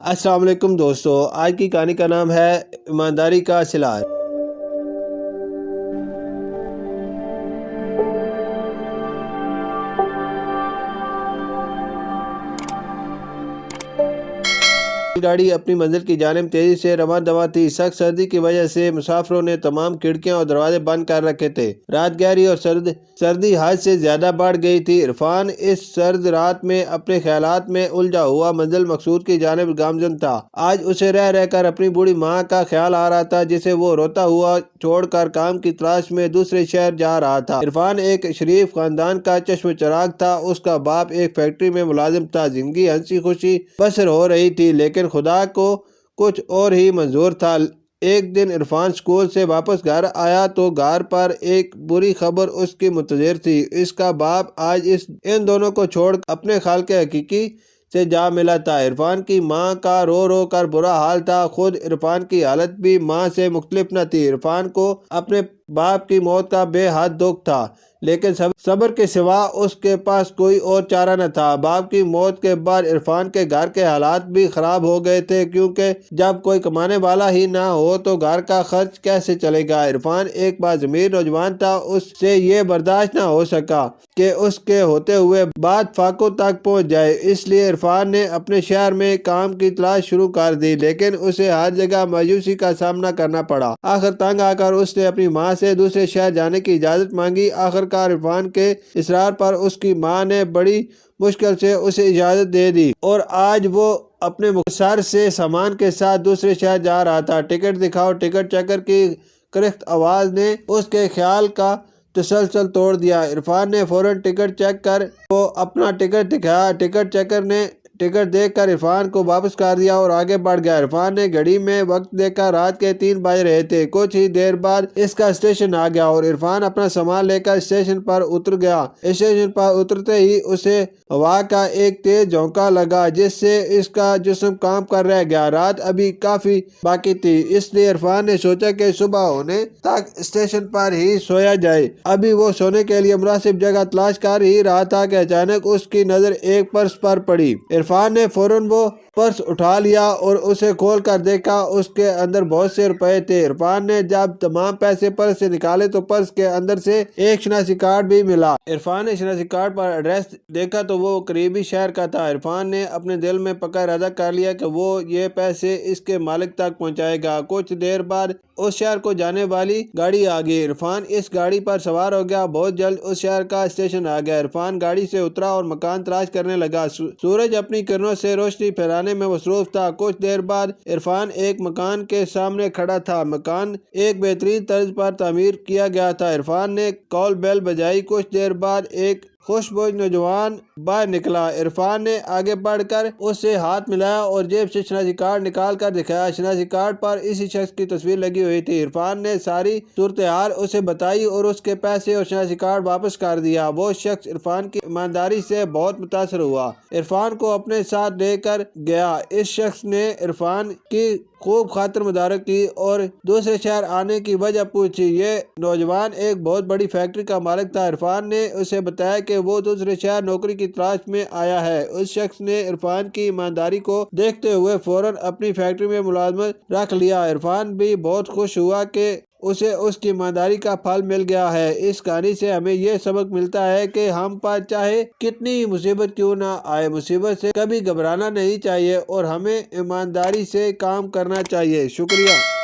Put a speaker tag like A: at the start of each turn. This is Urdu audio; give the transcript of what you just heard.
A: السلام علیکم دوستو، آج کی کہانی کا نام ہے ایمانداری کا سلاح۔ گاڑی اپنی منزل کی جانب تیزی سے رواں دواں تھی۔ سخت سردی کی وجہ سے مسافروں نے تمام کھڑکیاں اور دروازے بند کر رکھے تھے۔ رات گہری اور سردی حد سے زیادہ بڑھ گئی تھی۔ عرفان اس سرد رات میں اپنے خیالات میں الجھا ہوا منزل مقصود کی جانب گامزن تھا۔ آج اسے رہ رہ کر اپنی بوڑھی ماں کا خیال آ رہا تھا، جسے وہ روتا ہوا چھوڑ کر کام کی تلاش میں دوسرے شہر جا رہا تھا۔ عرفان ایک شریف خاندان کا چشم چراغ تھا۔ اس کا باپ ایک فیکٹری میں ملازم تھا۔ زندگی ہنسی خوشی بسر ہو رہی تھی، لیکن خدا کو کچھ اور ہی منظور تھا۔ ایک دن عرفان اسکول سے واپس گھر آیا تو گھر پر ایک بری خبر اس کی منتظر تھی۔ اس کا باپ آج ان دونوں کو چھوڑ اپنے خالق حقیقی سے جا ملا تھا۔ عرفان کی ماں کا رو رو کر برا حال تھا۔ خود عرفان کی حالت بھی ماں سے مختلف نہ تھی۔ عرفان کو اپنے باپ کی موت کا بے حد دکھ تھا، لیکن صبر کے سوا اس کے پاس کوئی اور چارہ نہ تھا۔ باپ کی موت کے بعد عرفان کے گھر کے حالات بھی خراب ہو گئے تھے، کیونکہ جب کوئی کمانے والا ہی نہ ہو تو گھر کا خرچ کیسے چلے گا۔ عرفان ایک باضمیر نوجوان تھا۔ اس سے یہ برداشت نہ ہو سکا کہ اس کے ہوتے ہوئے بات فاقوں تک پہنچ جائے۔ اس لیے عرفان نے اپنے شہر میں کام کی تلاش شروع کر دی، لیکن اسے ہر جگہ مایوسی کا سامنا کرنا پڑا۔ آخر تنگ آ کر اس نے اپنی ماں سے دوسرے شہر جانے کی اجازت مانگی۔ آخرکار عرفان کے اصرار پر اس کی ماں نے بڑی مشکل سے اسے اجازت دے دی، اور آج وہ اپنے مختصر سے سامان کے ساتھ دوسرے شہر جا رہا تھا۔ ٹکٹ دکھاؤ۔ ٹکٹ چیکر کی کرخت آواز نے اس کے خیال کا تسلسل توڑ دیا۔ عرفان نے فوراً ٹکٹ چیک کر کو اپنا ٹکٹ دکھایا۔ ٹکٹ چیکر نے ٹکٹ دیکھ کر عرفان کو واپس کر دیا اور آگے بڑھ گیا۔ عرفان نے گھڑی میں وقت دیکھا، رات کے 3 بج رہے تھے۔ کچھ ہی دیر بعد اس کا اسٹیشن آ گیا اور عرفان اپنا سامان لے کر اسٹیشن پر اتر گیا۔ اسٹیشن پر اترتے ہی اسے ہوا کا ایک تیز جھونکا لگا، جس سے اس کا جسم کانپ کر رہ گیا۔ رات ابھی کافی باقی تھی، اس لیے عرفان نے سوچا کہ صبح ہونے تک اسٹیشن پر ہی سویا جائے۔ ابھی وہ سونے کے لیے مناسب جگہ تلاش کر ہی رہا تھا کہ اچانک اس کی نظر ایک پرس پر پڑی۔ عرفان نے فوراً وہ پرس اٹھا لیا اور اسے کھول کر دیکھا۔ اس کے اندر بہت سے روپے تھے۔ عرفان نے جب تمام پیسے پرس سے نکالے تو پرس کے اندر سے ایک شناسی کارڈ بھی ملا۔ عرفان نے شناسی کارڈ پر ایڈریس دیکھا تو وہ قریبی شہر کا تھا۔ عرفان نے اپنے دل میں پکا ارادہ کر لیا کہ وہ یہ پیسے اس کے مالک تک پہنچائے گا۔ کچھ دیر بعد اس شہر کو جانے والی گاڑی آ گئی۔ عرفان اس گاڑی پر سوار ہو گیا۔ بہت جلد اس شہر کا اسٹیشن آ گیا۔ عرفان گاڑی سے اترا اور مکان تلاش کرنے لگا۔ سورج اپنی کرنوں سے روشنی پھیلانے میں مصروف تھا۔ کچھ دیر بعد عرفان ایک مکان کے سامنے کھڑا تھا۔ مکان ایک بہترین طرز پر تعمیر کیا گیا تھا۔ عرفان نے کال بیل بجائی۔ کچھ دیر بعد ایک خوشبو نوجوان باہر نکلا۔ عرفان نے آگے بڑھ کر اس سے ہاتھ ملایا اور جیب سے شناسی کارڈ نکال کر دکھایا۔ شناسی کارڈ پر اسی شخص کی تصویر لگی ہوئی تھی۔ عرفان نے ساری صورتحال اسے بتائی اور اس کے پیسے اور شناسی کارڈ واپس کر دیا۔ وہ شخص عرفان کی ایمانداری سے بہت متاثر ہوا، عرفان کو اپنے ساتھ لے کر گیا۔ اس شخص نے عرفان کی خوب خاطر مدارت کی اور دوسرے شہر آنے کی وجہ پوچھی۔ یہ نوجوان ایک بہت بڑی فیکٹری کا مالک تھا۔ عرفان نے اسے بتایا کہ وہ دوسرے شہر نوکری کی تلاش میں آیا ہے۔ اس شخص نے عرفان کی ایمانداری کو دیکھتے ہوئے فوراً اپنی فیکٹری میں ملازمت رکھ لیا۔ عرفان بھی بہت خوش ہوا کہ اسے اس کی ایمانداری کا پھل مل گیا ہے۔ اس کہانی سے ہمیں یہ سبق ملتا ہے کہ ہم پر چاہے کتنی مصیبت کیوں نہ آئے، مصیبت سے کبھی گھبرانا نہیں چاہیے اور ہمیں ایمانداری سے کام کرنا چاہیے۔ شکریہ۔